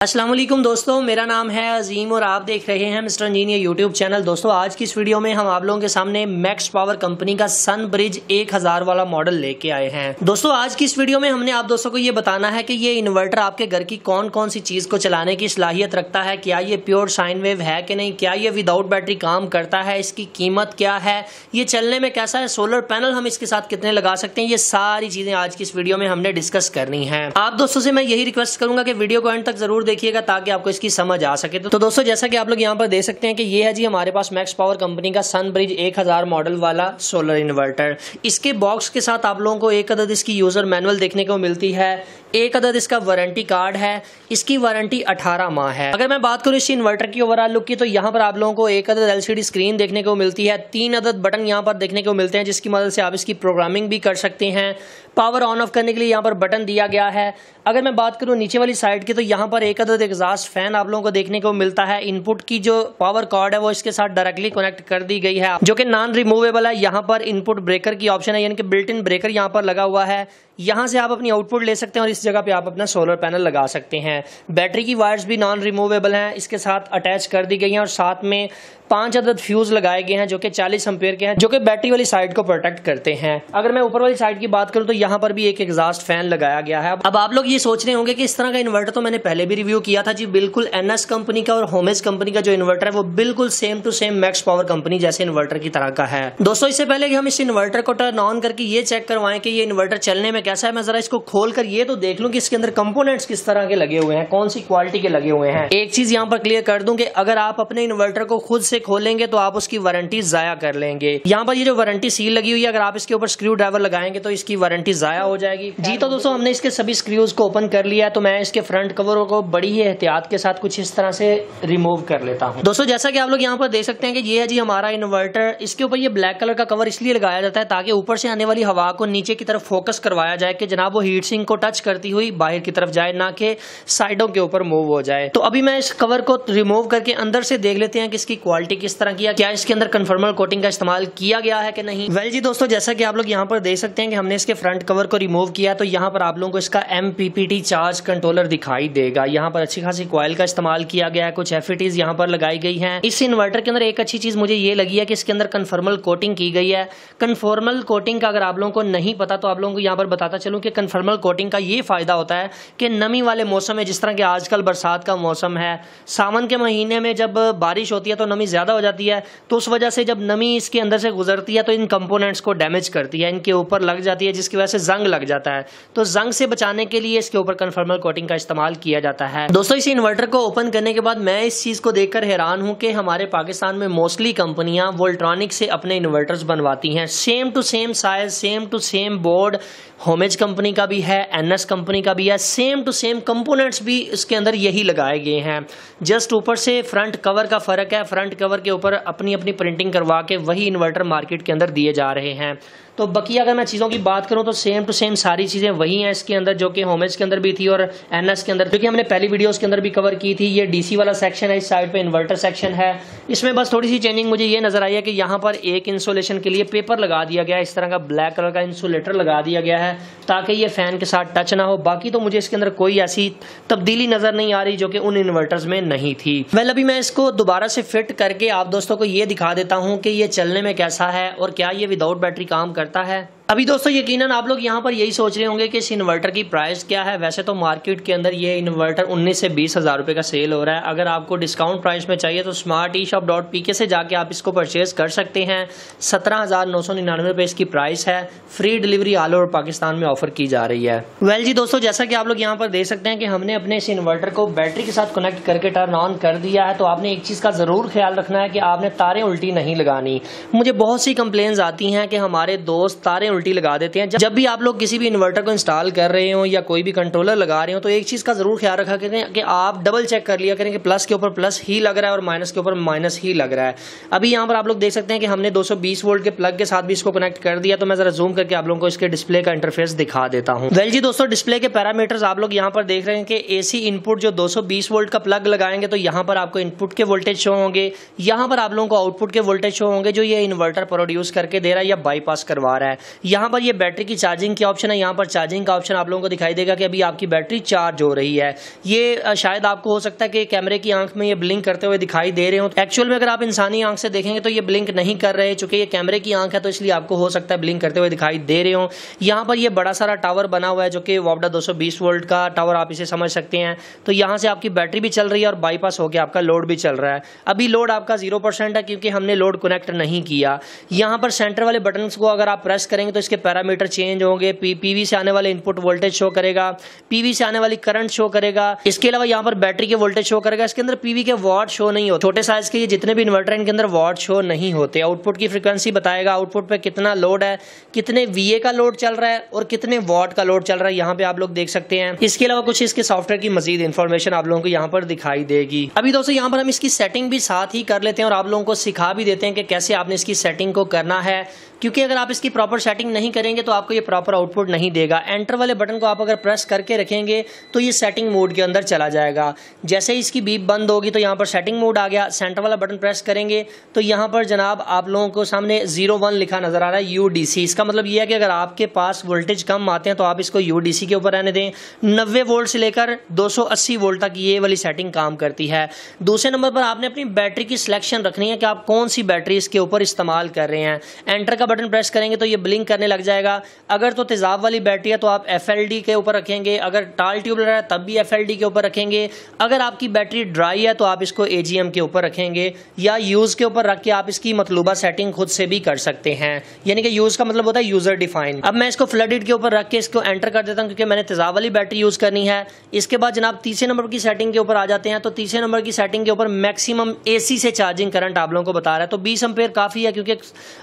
अस्सलाम वालेकुम दोस्तों, मेरा नाम है अजीम और आप देख रहे हैं मिस्टर इंजीनियर यूट्यूब चैनल। दोस्तों आज की इस वीडियो में हम आप लोगों के सामने मैक्स पावर कंपनी का सनब्रिज 1000 वाला मॉडल लेके आए हैं। दोस्तों आज की इस वीडियो में हमने आप दोस्तों को ये बताना है कि ये इन्वर्टर आपके घर की कौन कौन सी चीज को चलाने की सलाहियत रखता है, क्या ये प्योर साइन वेव है कि नहीं, क्या ये विदाउट बैटरी काम करता है, इसकी कीमत क्या है, ये चलने में कैसा है, सोलर पैनल हम इसके साथ कितने लगा सकते हैं, ये सारी चीजें आज की इस वीडियो में हमने डिस्कस करनी है। आप दोस्तों से मैं यही रिक्वेस्ट करूंगा कि वीडियो को एंड तक जरूर देखिएगा ताकि आपको इसकी समझ आ सके। तो दोस्तों जैसा कि आप लोग यहाँ पर देख सकते हैं कि ये है जी हमारे पास मैक्स पावर कंपनी का सनब्रिज 1000 मॉडल वाला सोलर इन्वर्टर। इसके बॉक्स के साथ आप लोगों को एक अदद इसकी यूजर मैनुअल देखने को मिलती है, एक अदद इसका वारंटी कार्ड है, इसकी वारंटी 18 माह है। अगर मैं बात करूं इस इन्वर्टर की ओवरऑल लुक की तो यहाँ पर आप लोगों को एक अदद एलसीडी स्क्रीन देखने को मिलती है, 3 अदद बटन यहाँ पर देखने को मिलते हैं जिसकी मदद से आप इसकी प्रोग्रामिंग भी कर सकते हैं। पावर ऑन ऑफ करने के लिए यहाँ पर बटन दिया गया है। अगर मैं बात करूं नीचे वाली साइड की तो यहाँ पर एक अदद एग्जॉस्ट फैन आप लोगों को देखने को मिलता है। इनपुट की जो पावर कॉर्ड है वो इसके साथ डायरेक्टली कनेक्ट कर दी गई है जो कि नॉन रिमूवेबल है। यहाँ पर इनपुट ब्रेकर की ऑप्शन है, यानी कि बिल्ट इन ब्रेकर यहाँ पर लगा हुआ है। यहाँ से आप अपनी आउटपुट ले सकते हैं और इस जगह पे आप अपना सोलर पैनल लगा सकते हैं। बैटरी की वायर्स भी नॉन रिमूवेबल हैं, इसके साथ अटैच कर दी गई हैं और साथ में 5 अदद फ्यूज लगाए गए हैं जो कि 40 एम्पीयर के हैं, जो कि बैटरी वाली साइड को प्रोटेक्ट करते हैं। अगर मैं ऊपर वाली साइड की बात करूं तो यहाँ पर भी एक एग्जॉस्ट फैन लगाया गया है। अब आप लोग ये सोच रहे होंगे कि इस तरह का इन्वर्टर तो मैंने पहले भी रिव्यू किया था जी। बिल्कुल एनएस कंपनी का और होमेज कंपनी का जो इन्वर्टर है वो बिल्कुल same to same Max Power company जैसे इन्वर्टर की तरह का है। दोस्तों इससे पहले कि हम इस इन्वर्टर को टर्न ऑन करके ये चेक करवाएं कि ये इन्वर्टर चलने में कैसा है, मैं जरा इसको खोल कर ये तो देख लूं कि इसके अंदर कंपोनेंट्स किस तरह के लगे हुए हैं, कौन सी क्वालिटी के लगे हुए हैं। एक चीज यहाँ पर क्लियर कर दूं कि अगर आप अपने इन्वर्टर को खुद से खोलेंगे तो आप उसकी वारंटी जाया कर लेंगे। यहाँ पर ये जो वारंटी सील लगी हुई है, अगर आप इसके ऊपर स्क्रू ड्राइवर लगाएंगे तो इसकी वारंटी जाया हो जाएगी जी। तो दोस्तों हमने इसके सभी स्क्रूज को ओपन कर लिया, तो मैं इसके फ्रंट कवर को बड़ी ही एहतियात के साथ कुछ इस तरह से रिमूव कर लेता हूँ। दोस्तों जैसा कि आप लोग यहाँ पर देख सकते हैं कि ये है जी हमारा इन्वर्टर। इसके ऊपर ये ब्लैक कलर का कवर इसलिए लगाया जाता है ताकि ऊपर से आने वाली हवा को नीचे की तरफ फोकस करवाया जाए कि जनाब वो हीट सिंक को टच करती हुई बाहर की तरफ जाए, ना कि साइडों के ऊपर मूव हो जाए। तो अभी मैं इस कवर को रिमूव करके अंदर से देख लेते हैं कि इसकी क्वालिटी किस तरह की है, क्या इसके अंदर कन्फर्मल कोटिंग का इस्तेमाल किया गया है कि नहीं। वेल जी दोस्तों जैसा कि आप लोग यहाँ पर देख सकते हैं कि हमने इसके फ्रंट कवर को रिमूव किया, तो यहाँ पर आप लोगों को इसका MPPT चार्ज कंट्रोलर दिखाई देगा। यहाँ पर अच्छी खासी कॉइल का इस्तेमाल किया गया है, कुछ FETs यहाँ पर लगाई गई हैं। इस इन्वर्टर के अंदर एक अच्छी चीज मुझे ये लगी है कि इसके अंदर कन्फर्मल कोटिंग की गई है। कन्फर्मल कोटिंग का अगर आप लोगों को नहीं पता तो आप लोगों को यहाँ पर बताता चलूं कि कन्फर्मल कोटिंग का ये फायदा होता है कि नमी वाले मौसम में, जिस तरह के आजकल बरसात का मौसम है, सावन के महीने में जब बारिश होती है तो नमी ज्यादा हो जाती है, तो उस वजह से जब नमी इसके अंदर से गुजरती है तो इन कंपोनेंट्स को डैमेज करती है, इनके ऊपर लग जाती है, जिसकी वजह से जंग लग जाता है। तो जंग से बचाने के लिए इसके ऊपर कन्फर्मल कोटिंग का इस्तेमाल किया जाता है। दोस्तों इस इन्वर्टर को ओपन करने के बाद मैं इस चीज को देखकर हैरान हूं कि हमारे पाकिस्तान में मोस्टली कंपनियां वोल्ट्रॉनिक से अपने इन्वर्टर्स बनवाती हैं, same to same size, same to same board. Homage company का भी है, एनएस कंपनी का भी है, सेम टू सेम कंपोनेंट्स भी इसके अंदर यही लगाए गए हैं। जस्ट ऊपर से फ्रंट कवर का फर्क है, फ्रंट कवर के ऊपर अपनी अपनी प्रिंटिंग करवा के वही इन्वर्टर मार्केट के अंदर दिए जा रहे हैं। तो बाकी अगर मैं चीज़ों की बात करूं तो सेम टू सेम सारी चीज़ें वही हैं इसके अंदर, जो कि होमेज के अंदर भी थी और एनएस के अंदर, जो कि हमने पहली वीडियोस के अंदर भी कवर की थी। ये डीसी वाला सेक्शन है, इस साइड पे इन्वर्टर सेक्शन है। इसमें बस थोड़ी सी चेंजिंग मुझे ये नजर आई है कि यहाँ पर एक इंसुलेशन के लिए पेपर लगा दिया गया है, इस तरह का ब्लैक कलर का इंसुलेटर लगा दिया गया है ताकि ये फैन के साथ टच ना हो। बाकी तो मुझे इसके अंदर कोई ऐसी तब्दीली नजर नहीं आ रही जो कि उन इन्वर्टर्स में नहीं थी। वेल अभी मैं इसको दोबारा से फिट करके आप दोस्तों को ये दिखा देता हूँ कि ये चलने में कैसा है और क्या ये विदाउट बैटरी काम करता है। अभी दोस्तों यकीनन आप लोग यहाँ पर यही सोच रहे होंगे कि इस इन्वर्टर की प्राइस क्या है। वैसे तो मार्केट के अंदर ये इन्वर्टर 19 से 20 हज़ार रुपए का सेल हो रहा है। अगर आपको डिस्काउंट प्राइस में चाहिए तो smarteshop.pk से जाके आप इसको परचेज कर सकते हैं। 17,999 रुपए इसकी प्राइस है। Free delivery all over Pakistan में ऑफर की जा रही है। वेल जी दोस्तों जैसा कि आप लोग यहाँ पर देख सकते हैं कि हमने अपने इस इन्वर्टर को बैटरी के साथ कनेक्ट करके टर्न ऑन कर दिया है। तो आपने एक चीज का जरूर ख्याल रखना है कि आपने तारें उल्टी नहीं लगानी। मुझे बहुत सी कंप्लेंट्स आती हैं कि हमारे दोस्त तारें उल्टी लगा देते हैं। जब भी आप लोग किसी भी इन्वर्टर को इंस्टॉल कर रहे हो या कोई भी कंट्रोलर लगा रहे हो तो एक चीज का जरूर ख्याल रखा करें कि आप डबल चेक कर लिया करें कि प्लस के ऊपर प्लस ही लग रहा है और माइनस के ऊपर माइनस ही लग रहा है। अभी यहाँ पर आप लोग देख सकते हैं कि हमने 220 वोल्ट के प्लग के साथ भी इसको कनेक्ट कर दिया। तो मैं जरा जूम करके आप लोगों को इसके डिस्प्ले का इंटरफेस दिखा देता हूँ। वेल जी दोस्तों डिस्प्ले के पैरामीटर्स आप लोग यहाँ पर देख रहे हैं कि एसी इनपुट जो 220 वोल्ट का प्लग लगाएंगे तो यहाँ पर आपको इनपुट के वोल्टेज शो होंगे, यहाँ पर आप लोगों को आउटपुट के वोल्टेज शो होंगे जो ये इन्वर्टर प्रोड्यूस करके दे रहा है या बाईपास करवा रहा है। यहाँ पर ये बैटरी की चार्जिंग की ऑप्शन है, यहाँ पर चार्जिंग का ऑप्शन आप लोगों को दिखाई देगा कि अभी आपकी बैटरी चार्ज हो रही है। ये शायद आपको हो सकता है कि कैमरे की आंख में ये ब्लिंक करते हुए दिखाई दे रहे हो। एक्चुअल में अगर आप इंसानी आंख से देखेंगे तो ये ब्लिंक नहीं कर रहे, चूंकि ये कैमरे की आंख है तो इसलिए आपको हो सकता है ब्लिंक करते हुए दिखाई दे रहे हो। यहाँ पर ये बड़ा सारा टावर बना हुआ है जो कि वापडा 220 वोल्ट का टावर आप इसे समझ सकते हैं। तो यहाँ से आपकी बैटरी भी चल रही है और बाईपास होकर आपका लोड भी चल रहा है। अभी लोड आपका 0% है क्योंकि हमने लोड कनेक्ट नहीं किया। यहाँ पर सेंटर वाले बटन को अगर आप प्रेस करेंगे तो इसके पैरामीटर चेंज होंगे। पीवी से आने वाले इनपुट वोल्टेज शो करेगा, पीवी से आने वाली करंट शो करेगा। इसके अलावा यहाँ पर बैटरी के वोल्टेज शो करेगा। इसके अंदर पीवी के वॉट शो नहीं होते। छोटे साइज के ये जितने भी इन्वर्टर है इनके अंदर वॉट शो नहीं होते। आउटपुट की फ्रीक्वेंसी बताएगा, आउटपुट पे कितना लोड है, कितने VA का लोड चल रहा है और कितने वॉट का लोड चल रहा है, यहाँ पे आप लोग देख सकते हैं। इसके अलावा कुछ इसके सॉफ्टवेयर की मजीद इन्फॉर्मेशन आप लोगों को यहाँ पर दिखाई देगी। अभी दोस्तों यहाँ पर हम इसकी सेटिंग भी साथ ही कर लेते हैं और आप लोगों को सिखा भी देते हैं कि कैसे आपने इसकी सेटिंग को करना है, क्योंकि अगर आप इसकी प्रॉपर सेटिंग नहीं करेंगे तो आपको ये प्रॉपर आउटपुट नहीं देगा। एंटर वाले बटन को आप अगर प्रेस करके रखेंगे तो ये सेटिंग मोड के अंदर चला जाएगा। जैसे ही इसकी बीप बंद होगी तो यहाँ पर सेटिंग मोड आ गया। सेंटर वाला बटन प्रेस करेंगे तो यहाँ पर जनाब आप लोगों को सामने 01 लिखा नजर आ रहा है, UDC। इसका मतलब ये है कि अगर आपके पास वोल्टेज कम आते हैं तो आप इसको UDC के ऊपर रहने दें। 90 वोल्ट से लेकर 280 वोल्ट तक ये वाली सेटिंग काम करती है। दूसरे नंबर पर आपने अपनी बैटरी की सिलेक्शन रखनी है कि आप कौन सी बैटरी इसके ऊपर इस्तेमाल कर रहे हैं। एंटर का बटन प्रेस करेंगे तो ये ब्लिंक करने लग जाएगा। अगर तो तेजाब वाली बैटरी है तो आप FLD के ऊपर रखेंगे, अगर टाल ट्यूबलर है तब भी FLD के ऊपर रखेंगे। अगर आपकी बैटरी ड्राई है तो आप इसको AGM के ऊपर रखेंगे या यूज के ऊपर रख के आप इसकी मतलूबा सेटिंग खुद से भी कर सकते हैं। यानी कि यूज का मतलब होता है यूजर डिफाइन। अब मैं इसको फ्लडेड के ऊपर रख के इसको एंटर कर देता हूं क्योंकि मैंने तेजाब वाली बैटरी यूज करनी है। इसके बाद जनाब तीसरे नंबर की सेटिंग के ऊपर आ जाते हैं। तो तीसरे नंबर की सेटिंग के ऊपर मैक्सिमम AC से चार्जिंग करंट आप लोगों को बता रहा है। तो 20 एम्पेयर काफी है क्योंकि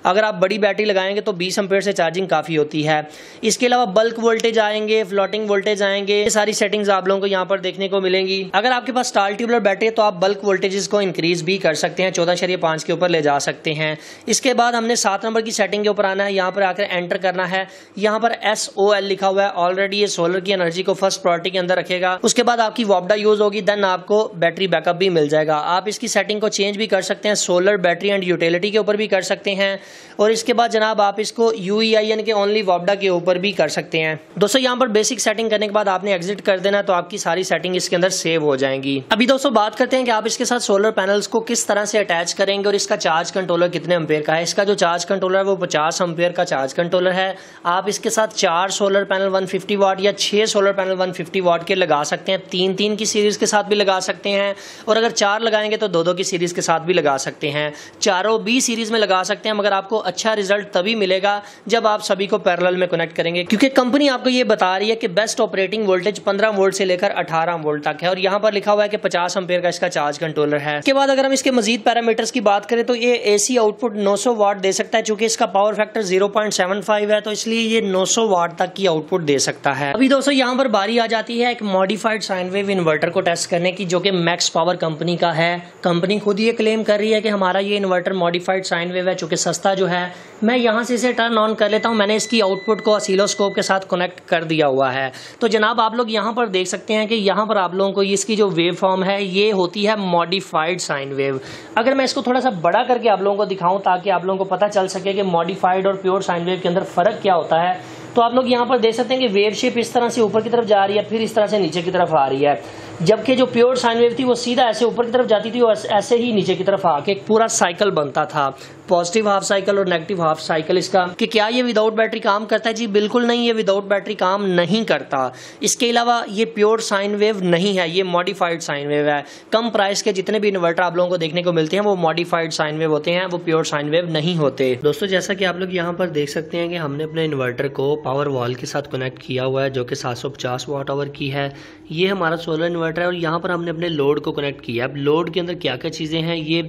अगर आप बड़ी बैटरी लगाएंगे तो 20 एम्पेयर से चार्जिंग काफी होती है। इसके अलावा बल्क वोल्टेज आएंगे, फ्लोटिंग वोल्टेज आएंगे, ये सारी सेटिंग्स आप लोगों को यहाँ पर देखने को मिलेंगी। अगर आपके पास टाल ट्यूबलर बैटरी है तो आप बल्क वोल्टेजेस को इंक्रीज भी कर सकते हैं, 14.5 के ऊपर ले जा सकते हैं। इसके बाद हमने 7 नंबर की सेटिंग के ऊपर आना है। यहाँ पर आकर एंटर करना है। यहाँ पर SOL लिखा हुआ है। ऑलरेडी ये सोलर की एनर्जी को फर्स्ट प्रायोरिटी के अंदर रखेगा। उसके बाद आपकी वापडा यूज होगी, देन आपको बैटरी बैकअप भी मिल जाएगा। आप इसकी सेटिंग को चेंज भी कर सकते हैं, सोलर बैटरी एंड यूटिलिटी के ऊपर भी कर सकते हैं। और इसके बाद जनाब आप इसको UEI यानी कि ओनली वापडा के ऊपर भी कर सकते हैं। दोस्तों यहाँ पर बेसिक सेटिंग करने के बाद आपने एग्जिट कर देना तो आपकी सारी सेटिंग इसके अंदर सेव हो जाएंगी। अभी दोस्तों बात करते हैं कि आप इसके साथ सोलर पैनल्स को किस तरह से अटैच करेंगे और इसका चार्ज कंट्रोलर कितने एम्पेयर का है। इसका जो चार्ज कंट्रोलर है वो 50 एम्पेयर का चार्ज कंट्रोलर है। आप इसके साथ 4 सोलर पैनल 150 वाट या 6 सोलर पैनल 150 वाट के लगा सकते हैं। 3-3 की सीरीज के साथ भी लगा सकते हैं और अगर 4 लगाएंगे तो 2-2 की सीरीज के साथ भी लगा सकते हैं। चारों भी सीरीज में लगा सकते हैं, मगर आपको अच्छा रिजल्ट तभी मिलेगा जब आप सभी को पैरेलल में कनेक्ट करेंगे, क्योंकि कंपनी आपको ये बता रही है कि बेस्ट ऑपरेटिंग वोल्टेज 15 वोल्ट से लेकर 18 वोल्ट तक है और यहाँ पर लिखा हुआ है कि 50 एम्पेयर का इसका चार्ज कंट्रोलर है। इसके बाद अगर हम इसके मजीद पैरामीटर्स की बात करें तो ये AC आउटपुट 900 वाट दे सकता है। चूंकि इसका पावर फैक्टर 0.75 है तो इसलिए ये 900 वाट तक की आउटपुट दे सकता है। अभी दोस्तों यहाँ पर बारी आ जाती है एक मॉडिफाइड साइन वेव इन्वर्टर को टेस्ट करने की, जो कि मैक्स पावर कंपनी का है। कंपनी खुद ये क्लेम कर रही है कि हमारा ये इन्वर्टर मॉडिफाइड साइन वेव है, चूंकि सस्ता जो है। मैं यहाँ से इसे टर्न ऑन कर लेता हूँ। मैंने इसकी आउटपुट को ऑसिलोस्कोप के साथ कनेक्ट कर दिया हुआ है। तो जनाब आप लोग यहाँ पर देख सकते हैं कि यहाँ पर आप लोगों को इसकी जो वेव फॉर्म है ये होती है मॉडिफाइड साइन वेव। अगर मैं इसको थोड़ा सा बड़ा करके आप लोगों को दिखाऊं ताकि आप लोगों को पता चल सके कि मॉडिफाइड और प्योर साइन वेव के अंदर फर्क क्या होता है, तो आप लोग यहाँ पर देख सकते हैं कि वेव शेप इस तरह से ऊपर की तरफ जा रही है, फिर इस तरह से नीचे की तरफ आ रही है। जबकि जो प्योर साइन वेव थी वो सीधा ऐसे ऊपर की तरफ जाती थी और ऐसे ही नीचे की तरफ आके एक पूरा साइकिल बनता था, पॉजिटिव हाफ साइकिल और नेगेटिव हाफ साइकिल इसका। कि क्या ये विदाउट बैटरी काम करता है? जी बिल्कुल नहीं, ये विदाउट बैटरी काम नहीं करता। इसके अलावा ये प्योर साइन वेव नहीं है, ये मॉडिफाइड साइन वेव है। कम प्राइस के जितने भी इन्वर्टर आप लोगों को देखने को मिलते हैं वो मॉडिफाइड साइन वेव होते हैं, वो प्योर साइन वेव नहीं होते। दोस्तों जैसा कि आप लोग यहाँ पर देख सकते हैं कि हमने अपने इन्वर्टर को पावर वॉल के साथ कनेक्ट किया हुआ है जो कि 750 वाट आवर की है। ये हमारा सोलर इन्वर्टर है और यहाँ पर हमने अपने लोड को कनेक्ट किया। अब लोड के अंदर क्या क्या चीज़ें हैं, ये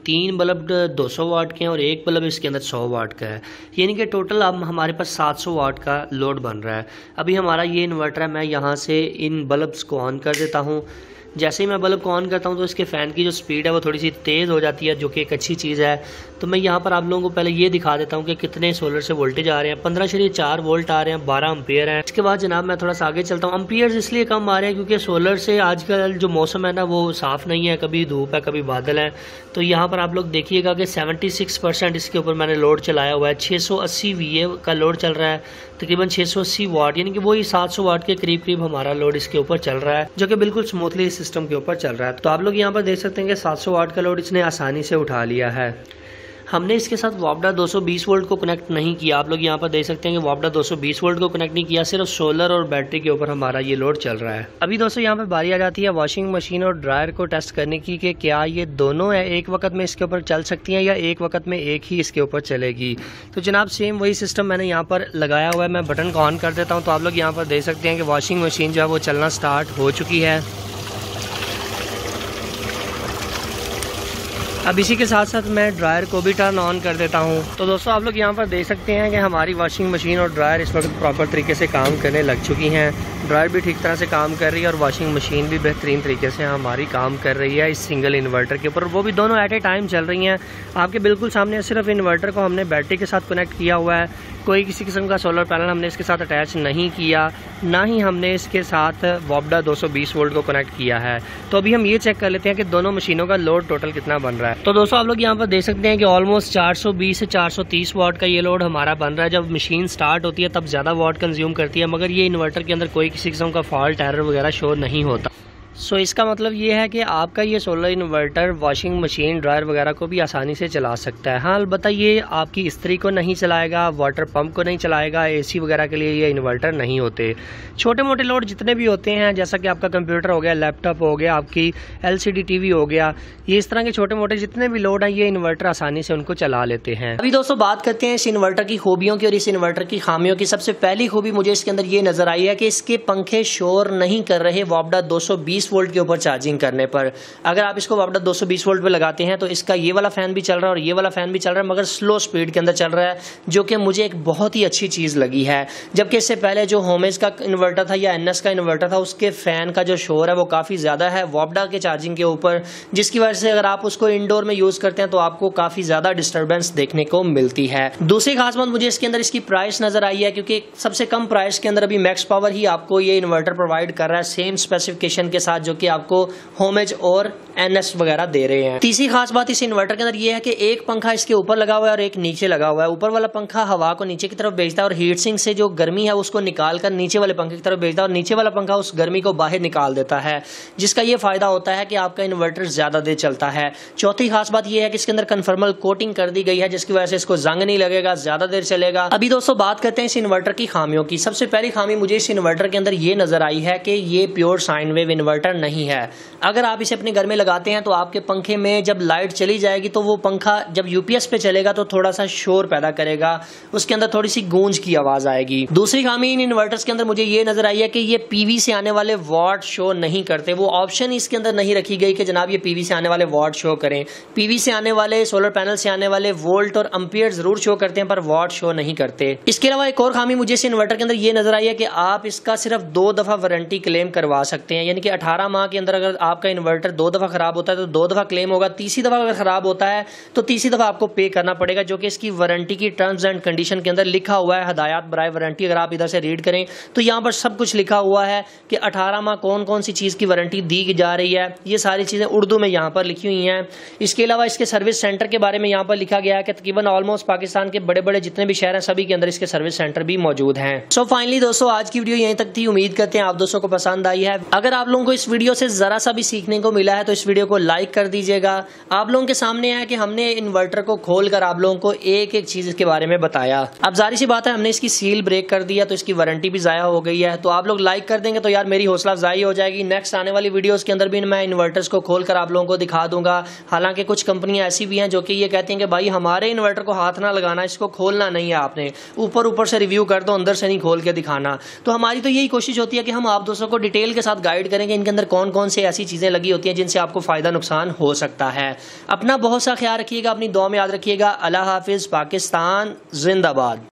3 बल्ब 200 वाट के हैं और एक बल्ब इसके अंदर 100 वाट का है, यानी कि टोटल अब हमारे पास 700 वाट का लोड बन रहा है। अभी हमारा ये इन्वर्टर है, मैं यहाँ से इन बल्ब्स को ऑन कर देता हूँ। जैसे ही मैं बल्ब को ऑन करता हूँ तो इसके फ़ैन की जो स्पीड है वो थोड़ी सी तेज़ हो जाती है, जो कि एक अच्छी चीज़ है। तो मैं यहाँ पर आप लोगों को पहले ये दिखा देता हूँ कि कितने सोलर से वोल्टेज आ रहे हैं। 15.4 वोल्ट आ रहे हैं, 12 एम्पियर हैं। इसके बाद जनाब मैं थोड़ा सा आगे चलता हूँ। एम्पियर्स इसलिए कम आ रहे हैं क्योंकि सोलर से आजकल जो मौसम है ना वो साफ़ नहीं है, कभी धूप है कभी बादल है। तो यहाँ पर आप लोग देखिएगा कि 76% इसके ऊपर मैंने लोड चलाया हुआ है। 680 VA का लोड चल रहा है, तकरीबन 680 वाट, यानी कि वही 700 वाट के करीब हमारा लोड इसके ऊपर चल रहा है, जो कि बिल्कुल स्मूथली इस सिस्टम के ऊपर चल रहा है। तो आप लोग यहाँ पर देख सकते हैं कि 700 वाट का लोड इसने आसानी से उठा लिया है। हमने इसके साथ वापडा 220 वोल्ट को कनेक्ट नहीं किया। आप लोग यहाँ पर देख सकते हैं कि वापडा 220 वोल्ट को कनेक्ट नहीं किया, सिर्फ सोलर और बैटरी के ऊपर हमारा ये लोड चल रहा है। अभी दोस्तों यहाँ पर बारी आ जाती है वॉशिंग मशीन और ड्रायर को टेस्ट करने की कि क्या ये दोनों है एक वक्त में इसके ऊपर चल सकती हैं या एक वक्त में एक ही इसके ऊपर चलेगी। तो जनाब सेम वही सिस्टम मैंने यहाँ पर लगाया हुआ है। मैं बटन को ऑन कर देता हूँ तो आप लोग यहाँ पर देख सकते हैं कि वॉशिंग मशीन जो है वो चलना स्टार्ट हो चुकी है। अब इसी के साथ साथ मैं ड्रायर को भी टर्न ऑन कर देता हूं। तो दोस्तों आप लोग यहां पर देख सकते हैं कि हमारी वॉशिंग मशीन और ड्रायर इस वक्त प्रॉपर तरीके से काम करने लग चुकी हैं। ड्रायर भी ठीक तरह से काम कर रही है और वॉशिंग मशीन भी बेहतरीन तरीके से हमारी काम कर रही है इस सिंगल इन्वर्टर के ऊपर, वो भी दोनों एट ए टाइम चल रही हैं। आपके बिल्कुल सामने सिर्फ इन्वर्टर को हमने बैटरी के साथ कनेक्ट किया हुआ है, कोई किसी किस्म का सोलर पैनल हमने इसके साथ अटैच नहीं किया, ना ही हमने इसके साथ वापडा 220 वोल्ट को कनेक्ट किया है। तो अभी हम ये चेक कर लेते हैं कि दोनों मशीनों का लोड टोटल कितना बन रहा है। तो दोस्तों आप लोग यहाँ पर देख सकते हैं कि ऑलमोस्ट 420 से 430 वाट का ये लोड हमारा बन रहा है। जब मशीन स्टार्ट होती है तब ज़्यादा वाट कंज्यूम करती है, मगर ये इन्वर्टर के अंदर कोई किसी किस्म का फॉल्ट एरर वगैरह शो नहीं होता। सो इसका मतलब ये है कि आपका ये solar inverter washing machine dryer वगैरह को भी आसानी से चला सकता है। हाँ अलबत्ता ये आपकी इस्त्री को नहीं चलाएगा, वाटर पंप को नहीं चलाएगा, एसी वगैरह के लिए ये इन्वर्टर नहीं होते। छोटे मोटे लोड जितने भी होते हैं, जैसा कि आपका कंप्यूटर हो गया, लैपटॉप हो गया, आपकी LCD टीवी हो गया, ये इस तरह के छोटे मोटे जितने भी लोड हैं ये इन्वर्टर आसानी से उनको चला लेते हैं। अभी दोस्तों बात करते हैं इस इन्वर्टर की खूबियों की और इस इन्वर्टर की खामियों की। सबसे पहली खूबी मुझे इसके अंदर ये नजर आई है कि इसके पंखे शोर नहीं कर रहे वापडा 220 वोल्ट के ऊपर चार्जिंग करने पर। अगर आप इसको वापडा 220 वोल्ट पे लगाते हैं तो इसका ये वाला फैन भी चल रहा है और ये वाला फैन भी चल रहा है, मगर स्लो स्पीड के अंदर चल रहा है, जो कि मुझे एक बहुत ही अच्छी चीज लगी है। जबकि इससे पहले जो होमेज का इन्वर्टर था या NS का इन्वर्टर था, उसके फैन का जो शोर है वो काफी ज्यादा है वापडा के चार्जिंग के ऊपर, जिसकी वजह से अगर आप उसको इंडोर में यूज करते हैं तो आपको काफी ज्यादा डिस्टर्बेंस देखने को मिलती है। दूसरी खास बात मुझे इसके अंदर इसकी प्राइस नजर आई है, क्योंकि सबसे कम प्राइस के अंदर अभी मैक्स पावर ही आपको ये इन्वर्टर प्रोवाइड कर रहा है सेम स्पेसिफिकेशन के साथ, जो कि आपको होमेज और NS वगैरह दे रहे हैं। तीसरी खास बात इस इन्वर्टर के अंदर ये है कि एक पंखा इसके ऊपर लगा हुआ है और एक नीचे लगा हुआ है। ऊपर वाला पंखा हवा को नीचे की तरफ भेजता है और हीट सिंक से जो गर्मी है उसको निकाल कर नीचे वाले पंखे की तरफ भेजता है और नीचे वाला पंखा उस गर्मी को बाहर निकाल देता है, जिसका ये फायदा होता है कि आपका इन्वर्टर ज्यादा देर चलता है। चौथी खास बात ये है कि इसके अंदर कन्फर्मल कोटिंग कर दी गई है, जिसकी वजह से इसको जंग नहीं लगेगा, ज्यादा देर चलेगा। अभी दोस्तों बात करते हैं इस इन्वर्टर की खामियों की। सबसे पहली खामी मुझे इस इन्वर्टर के अंदर ये नजर आई है कि ये प्योर साइन वेव इन्वर्टर नहीं है। अगर आप इसे अपने घर में लगाते हैं तो आपके पंखे में जब लाइट चली जाएगी तो वो पंखा जब UPS पे चलेगा तो थोड़ा सा शोर पैदा करेगा, उसके अंदर थोड़ी सी गूंज की आवाज आएगी। दूसरी खामी इन इन्वर्टर्स के अंदर मुझे ये नजर आई है कि ये PV से आने वाले वॉट शो नहीं करते। वो ऑप्शन इसके अंदर नहीं रखी गई कि जनाब ये PV से आने वाले वॉट शो करें। PV से आने वाले सोलर पैनल से आने वाले वोल्ट और एम्पियर जरूर शो करते हैं पर वॉट शो नहीं करते। इसके अलावा एक और खामी मुझे इस इन्वर्टर के अंदर ये नजर आई है कि आप इसका सिर्फ 2 दफा वारंटी क्लेम करवा सकते हैं, यानी कि 18 माह के अंदर अगर आपका इन्वर्टर 2 दफा खराब होता है तो 2 दफा क्लेम होगा। तीसरी दफा अगर खराब होता है तो तीसरी दफा आपको पे करना पड़ेगा, जो कि इसकी वारंटी की टर्म्स एंड कंडीशन के अंदर लिखा हुआ है। हदायत बराए वारंटी अगर आप इधर से रीड करें तो यहाँ पर सब कुछ लिखा हुआ है कि 18 माह कौन कौन सी चीज की वारंटी दी जा रही है। ये सारी चीजें उर्दू में यहाँ पर लिखी हुई हैं। इसके अलावा इसके सर्विस सेंटर के बारे में यहाँ पर लिखा गया है कि तकरीबन ऑलमोस्ट पाकिस्तान के बड़े बड़े जितने भी शहर हैं सभी के अंदर इसके सर्विस सेंटर भी मौजूद हैं। सो फाइनली दोस्तों आज की वीडियो यहीं तक थी। उम्मीद करते हैं आप दोस्तों को पसंद आई है। अगर आप लोगों को इस वीडियो से जरा सा भी सीखने को मिला है तो इस वीडियो को लाइक कर दीजिएगा। आप लोगों के सामने है कि हमने इन्वर्टर को खोलकर आप लोगों को एक एक चीज के बारे में बताया। अब जाहिर सी बात है हमने इसकी सील ब्रेक कर दिया तो इसकी वारंटी भी जाया हो गई है। तो आप लोग लाइक कर देंगे तो यार मेरी हौसला अफजाई हो जाएगी। नेक्स्ट आने वाली वीडियोस के अंदर भी मैं इन्वर्टर्स को खोलकर आप लोगों को दिखा दूंगा। हालांकि कुछ कंपनियां ऐसी भी हैं जो कि ये कहती हैं कि भाई हमारे इन्वर्टर को हाथ ना लगाना, इसको खोलना नहीं है, आपने ऊपर ऊपर से रिव्यू कर दो, अंदर से नहीं खोल के दिखाना। तो हमारी तो यही कोशिश होती है कि हम आप दोस्तों को डिटेल के साथ गाइड करेंगे इनके अंदर कौन कौन से ऐसी चीजें लगी होती हैं जिनसे आपको फायदा नुकसान हो सकता है। अपना बहुत सा ख्याल रखिएगा, अपनी दुआ में याद रखिएगा। अल्लाह हाफिज। पाकिस्तान जिंदाबाद।